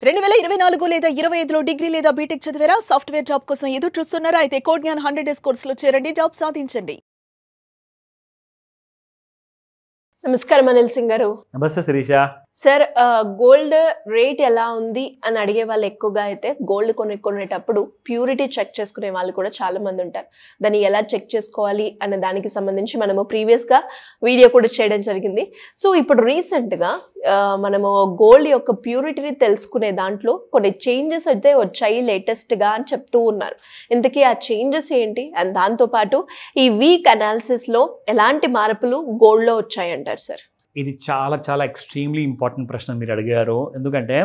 2024 లేదా 25లో డిగ్రీ లేదా బీటెక్ చదివారా? సాఫ్ట్వేర్ జాబ్ కోసం ఎదురు చూస్తున్నారా? అయితే కోడ్ జ్ఞాన్ 100 డేస్ కోర్సులో చేరండి, జాబ్ సాధించండి. నమస్కారం అనిల్ సింగ్ గారు. నమస్తే శిరీష. సార్, గోల్డ్ రేట్ ఎలా ఉంది అని అడిగే వాళ్ళు ఎక్కువగా అయితే గోల్డ్ కొనేటప్పుడు ప్యూరిటీ చెక్ చేసుకునే వాళ్ళు కూడా చాలా మంది ఉంటారు. దాన్ని ఎలా చెక్ చేసుకోవాలి అనే దానికి సంబంధించి మనము ప్రీవియస్గా వీడియో కూడా చేయడం జరిగింది. సో ఇప్పుడు రీసెంట్గా మనము గోల్డ్ యొక్క ప్యూరిటీని తెలుసుకునే దాంట్లో కొన్ని చేంజెస్ అయితే వచ్చాయి లేటెస్ట్గా అని చెప్తూ ఉన్నారు. ఇంతకీ ఆ చేంజెస్ ఏంటి, అండ్ దాంతోపాటు ఈ వీక్ అనాలిసిస్లో ఎలాంటి మార్పులు గోల్డ్లో వచ్చాయంటారు సార్? ఇది చాలా చాలా ఎక్స్ట్రీమ్లీ ఇంపార్టెంట్ ప్రశ్న మీరు అడిగారు. ఎందుకంటే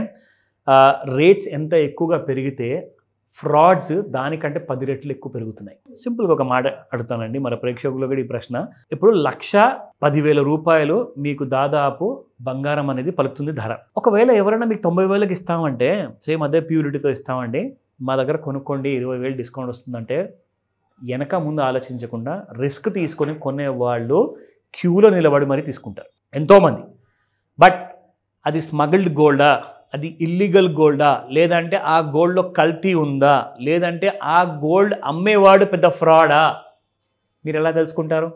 రేట్స్ ఎంత ఎక్కువగా పెరిగితే ఫ్రాడ్స్ దానికంటే 10 రెట్లు ఎక్కువ పెరుగుతున్నాయి. సింపుల్గా ఒక మాట అడుగుతానండి మన ప్రేక్షకులు కూడా ఈ ప్రశ్న. ఇప్పుడు 1,10,000 రూపాయలు మీకు దాదాపు బంగారం అనేది పలుకుతుంది ధర. ఒకవేళ ఎవరైనా మీకు 90,000కి ఇస్తామంటే, సేమ్ అదే ప్యూరిటీతో ఇస్తామండి, మా దగ్గర కొనుక్కోండి 20,000 డిస్కౌంట్ వస్తుందంటే వెనక ముందు ఆలోచించకుండా రిస్క్ తీసుకొని కొనేవాళ్ళు క్యూలో నిలబడి మరీ తీసుకుంటారు ఎంతోమంది. బట్ అది స్మగిల్డ్ గోల్డా, అది ఇల్లీగల్ గోల్డా, లేదంటే ఆ గోల్డ్లో కల్తీ ఉందా, లేదంటే ఆ గోల్డ్ అమ్మేవాడు పెద్ద ఫ్రాడా, మీరు ఎలా తెలుసుకుంటారు?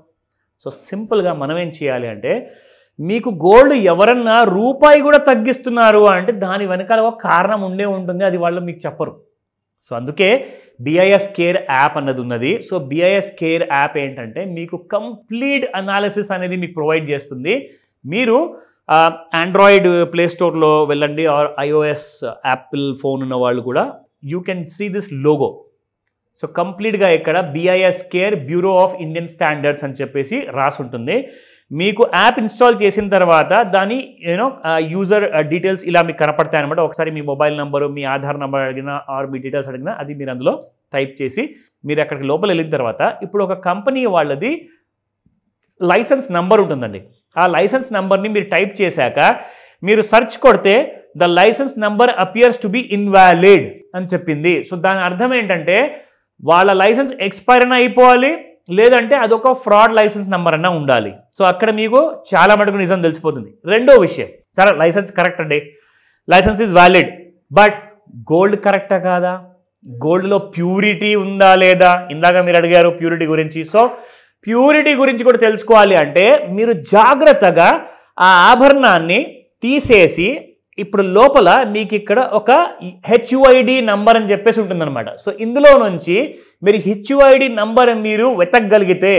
సో సింపుల్గా మనం ఏం చేయాలి అంటే, మీకు గోల్డ్ ఎవరన్నా రూపాయి కూడా తగ్గిస్తున్నారు అంటే దాని వెనకాల ఒక కారణం ఉండే ఉంటుంది, అది వాళ్ళు మీకు చెప్పరు. సో అందుకే BIS కేర్ యాప్ అన్నది ఉన్నది. సో BIS కేర్ యాప్ ఏంటంటే మీకు కంప్లీట్ అనాలిసిస్ అనేది మీకు ప్రొవైడ్ చేస్తుంది. మీరు ఆండ్రాయిడ్ ప్లే స్టోర్లో వెళ్ళండి, ఆర్ iOS యాపిల్ ఫోన్ ఉన్న వాళ్ళు కూడా you can see this logo. So కంప్లీట్గా ఇక్కడ BIS care bureau of Indian standards అని చెప్పేసి రాసి ఉంటుంది. మీకు యాప్ ఇన్స్టాల్ చేసిన తర్వాత దాని యూజర్ డీటెయిల్స్ ఇలా మీకు కనపడతాయి అనమాట. ఒకసారి మీ మొబైల్ నెంబరు, మీ ఆధార్ నెంబర్ అడిగినా, ఆర్ మీ డీటెయిల్స్ అడిగినా అది మీరు అందులో టైప్ చేసి మీరు అక్కడికి లోపల వెళ్ళిన తర్వాత ఇప్పుడు ఒక కంపెనీ వాళ్ళది లైసెన్స్ నెంబర్ ఉంటుందండి. ఆ లైసెన్స్ నెంబర్ని మీరు టైప్ చేశాక మీరు సెర్చ్ కొడితే the licence number appears to be invalid అని చెప్పింది. సో దాని అర్థం ఏంటంటే వాళ్ళ లైసెన్స్ ఎక్స్పైర్ అయినా అయిపోవాలి, లేదంటే అదొక ఫ్రాడ్ లైసెన్స్ నెంబర్ అన్నా ఉండాలి. సో అక్కడ మీకు చాలా మటుకు నిజం తెలిసిపోతుంది. రెండో విషయం, సరే లైసెన్స్ కరెక్ట్ అండి, licence is valid, but gold కరెక్టా కాదా, గోల్డ్లో ప్యూరిటీ ఉందా లేదా, ఇందాక మీరు అడిగారు ప్యూరిటీ గురించి. సో ప్యూరిటీ గురించి కూడా తెలుసుకోవాలి అంటే మీరు జాగ్రత్తగా ఆ ఆభరణాన్ని తీసేసి ఇప్పుడు లోపల మీకు ఇక్కడ ఒక HUID నంబర్ అని చెప్పేసి ఉంటుందన్నమాట. సో ఇందులో నుంచి మీరు HUID నంబర్ మీరు వెతకగలిగితే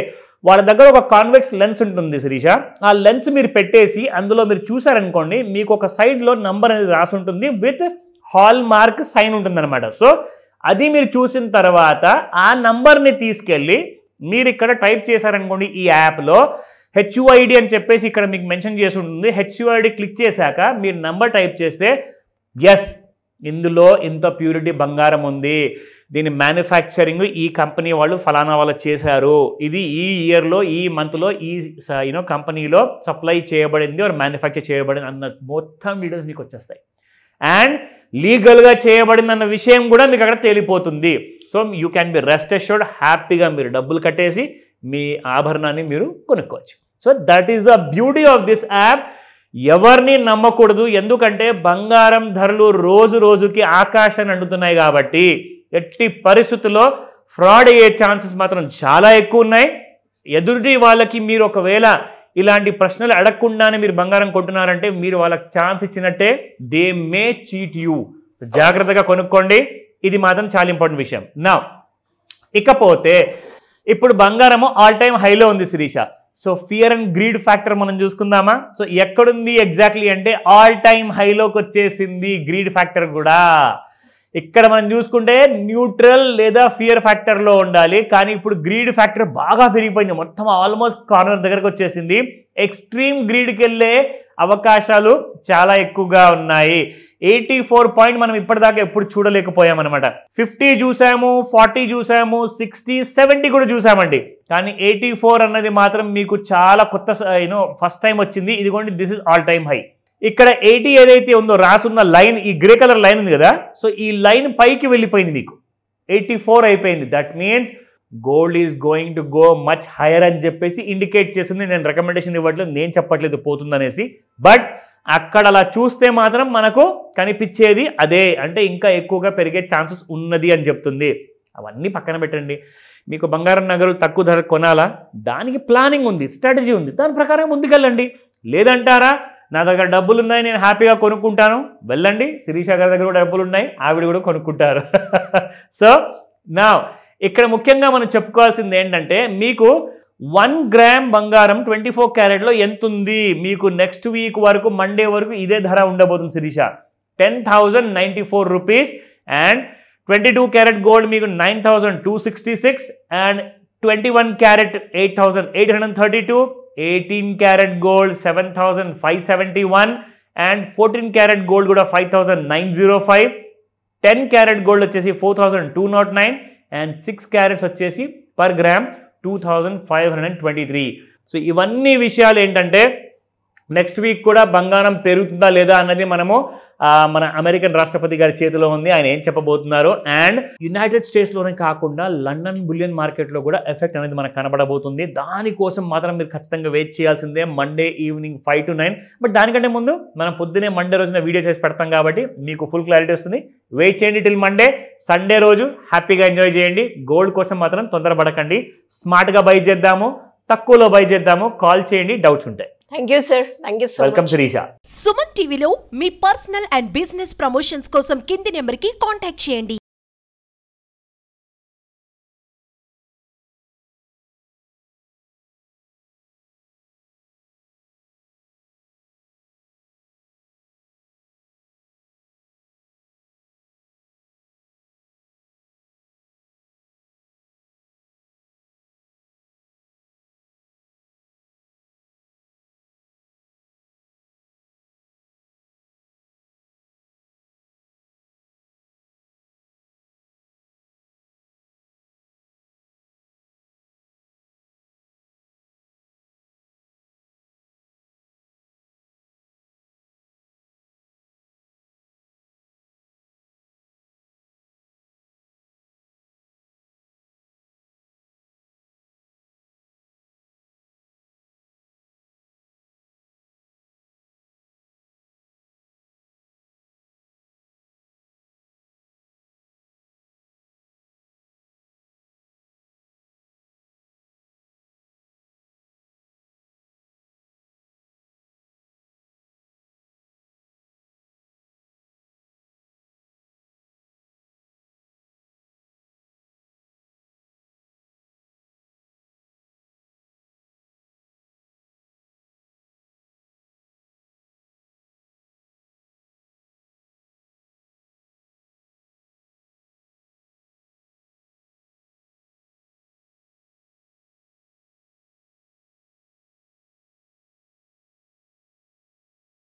వాళ్ళ దగ్గర ఒక కాన్వెక్స్ లెన్స్ ఉంటుంది శిరీష, ఆ లెన్స్ మీరు పెట్టేసి అందులో మీరు చూసారనుకోండి మీకు ఒక సైడ్లో నంబర్ అనేది రాసి ఉంటుంది విత్ హాల్ మార్క్ సైన్ ఉంటుందన్నమాట. సో అది మీరు చూసిన తర్వాత ఆ నంబర్ని తీసుకెళ్ళి మీరు ఇక్కడ టైప్ చేశారనుకోండి ఈ యాప్లో HUID అని చెప్పేసి ఇక్కడ మీకు మెన్షన్ చేసి ఉంటుంది. HUID క్లిక్ చేశాక మీరు నంబర్ టైప్ చేస్తే ఎస్ ఇందులో ఇంత ప్యూరిటీ బంగారం ఉంది, దీని మ్యానుఫ్యాక్చరింగ్ ఈ కంపెనీ వాళ్ళు ఫలానా వాళ్ళు చేశారు, ఇది ఈ ఇయర్లో ఈ మంత్లో ఈ కంపెనీలో సప్లై చేయబడింది ఆర్ మ్యానుఫ్యాక్చర్ చేయబడింది అన్న మొత్తం డీటెయిల్స్ మీకు వచ్చేస్తాయి. అండ్ లీగల్గా చేయబడింది అన్న విషయం కూడా మీకు అక్కడ తేలిపోతుంది. So you can be rest assured, హ్యాపీగా మీరు డబ్బులు కట్టేసి మీ ఆభరణాన్ని మీరు కొనుక్కోవచ్చు. So that is the beauty of this app. ఎవరిని నమ్మకూడదు, ఎందుకంటే బంగారం ధరలు రోజు రోజుకి ఆకాశాన్ని అంటున్నాయి కాబట్టి ఎట్టి పరిస్థితుల్లో ఫ్రాడ్ అయ్యే ఛాన్సెస్ మాత్రం చాలా ఎక్కువ ఉన్నాయి. ఎదుటి వాళ్ళకి మీరు ఒకవేళ ఇలాంటి ప్రశ్నలు అడగకుండానే మీరు బంగారం కొంటున్నారంటే మీరు వాళ్ళకి ఛాన్స్ ఇచ్చినట్టే, దే మే చీట్ యూ. జాగ్రత్తగా కొనుక్కోండి, ఇది మాత్రం చాలా ఇంపార్టెంట్ విషయం. నా ఇకపోతే ఇప్పుడు బంగారము ఆల్ టైమ్ హైలో ఉంది Shirisha. So fear and greed factor మనం చూసుకుందామా? సో ఎక్కడుంది ఎగ్జాక్ట్లీ అంటే ఆల్ టైమ్ హైలోకి వచ్చేసింది గ్రీడ్ ఫ్యాక్టర్ కూడా. ఇక్కడ మనం చూసుకుంటే న్యూట్రల్ లేదా ఫియర్ ఫ్యాక్టర్లో ఉండాలి, కానీ ఇప్పుడు గ్రీడ్ ఫ్యాక్టర్ బాగా పెరిగిపోయింది, మొత్తం ఆల్మోస్ట్ కార్నర్ దగ్గరకు వచ్చేసింది. ఎక్స్ట్రీమ్ గ్రీడ్కి వెళ్ళే అవకాశాలు చాలా ఎక్కువగా ఉన్నాయి. 84 పాయింట్ మనం ఇప్పటిదాకా ఎప్పుడు చూడలేకపోయామన్నమాట. 50 చూసాము, 40 చూసాము, 60, 70 కూడా చూసామండి, కానీ 84 అన్నది మాత్రం మీకు చాలా కొత్త ఫస్ట్ టైం వచ్చింది. ఇదిగోండి, this is all time high. ఇక్కడ 80 ఏదైతే ఉందో రాసున్న లైన్, ఈ గ్రే కలర్ లైన్ ఉంది కదా, సో ఈ లైన్ పైకి వెళ్ళిపోయింది, మీకు 84 అయిపోయింది. That means gold is going to go much higher అని చెప్పేసి ఇండికేట్ చేస్తుంది. నేను రికమెండేషన్ ఇవ్వట్లేదు, నేను చెప్పట్లేదు పోతుందనేసి, బట్ అక్కడ అలా చూస్తే మాత్రం మనకు కనిపించేది అదే, అంటే ఇంకా ఎక్కువగా పెరిగే ఛాన్సెస్ ఉన్నది అని చెప్తుంది. అవన్నీ పక్కన పెట్టండి. మీకు బంగారం నగలు తక్కువ ధర కొనాలా, దానికి ప్లానింగ్ ఉంది, స్ట్రాటజీ ఉంది, దాని ప్రకారం ముందుకెళ్ళండి. లేదంటారా నా దగ్గర డబ్బులు ఉన్నాయి, నేను హ్యాపీగా కొనుక్కుంటాను, వెళ్ళండి. శిరీష గారి దగ్గర కూడా డబ్బులు ఉన్నాయి, ఆవిడ కూడా కొనుక్కుంటారు. సో నా ఇక్కడ ముఖ్యంగా మనం చెప్పుకోవాల్సింది ఏంటంటే, మీకు 1 గ్రామ్ బంగారం 24 క్యారెట్లో ఎంత ఉంది, మీకు నెక్స్ట్ వీక్ వరకు మండే వరకు ఇదే ధర ఉండబోతుంది Shirisha, 10,094 rupees. And 22 carat gold మీకు 9,266 and 21 carat 8,832, 18 carat gold 7,571 and 14 carat gold కూడా 5,905, 10 క్యారెట్ గోల్డ్ వచ్చేసి 4,209 అండ్ 6 క్యారెట్స్ వచ్చేసి పర్ గ్రామ్ 2,523. సో ఇవన్నీ విషయాలు ఏంటంటే నెక్స్ట్ వీక్ కూడా బంగారం పెరుగుతుందా లేదా అన్నది మనము మన అమెరికన్ రాష్ట్రపతి గారి చేతిలో ఉంది, ఆయన ఏం చెప్పబోతున్నారు. అండ్ యునైటెడ్ స్టేట్స్లోనే కాకుండా లండన్ బులియన్ మార్కెట్లో కూడా ఎఫెక్ట్ అనేది మనకు కనబడబోతుంది. దానికోసం మాత్రం మీరు ఖచ్చితంగా వెయిట్ చేయాల్సిందే మండే ఈవినింగ్ 5 to 9. బట్ దానికంటే ముందు మనం పొద్దునే మండే రోజున వీడియో చేసి పెడతాం కాబట్టి మీకు ఫుల్ క్లారిటీ వస్తుంది. వెయిట్ చేయండి టిల్ మండే. సండే రోజు హ్యాపీగా ఎంజాయ్ చేయండి. గోల్డ్ కోసం మాత్రం తొందరపడకండి, స్మార్ట్గా బై చేద్దాము, తక్కువలో బై చేద్దాము. కాల్ చేయండి డౌట్స్ ఉంటాయి. Thank you sir, thank you so much. Welcome Shirisha. Suman టీవీలో మీ పర్సనల్ అండ్ బిజినెస్ ప్రమోషన్స్ కోసం కింది నెంబర్కి కాంటాక్ట్ చేయండి.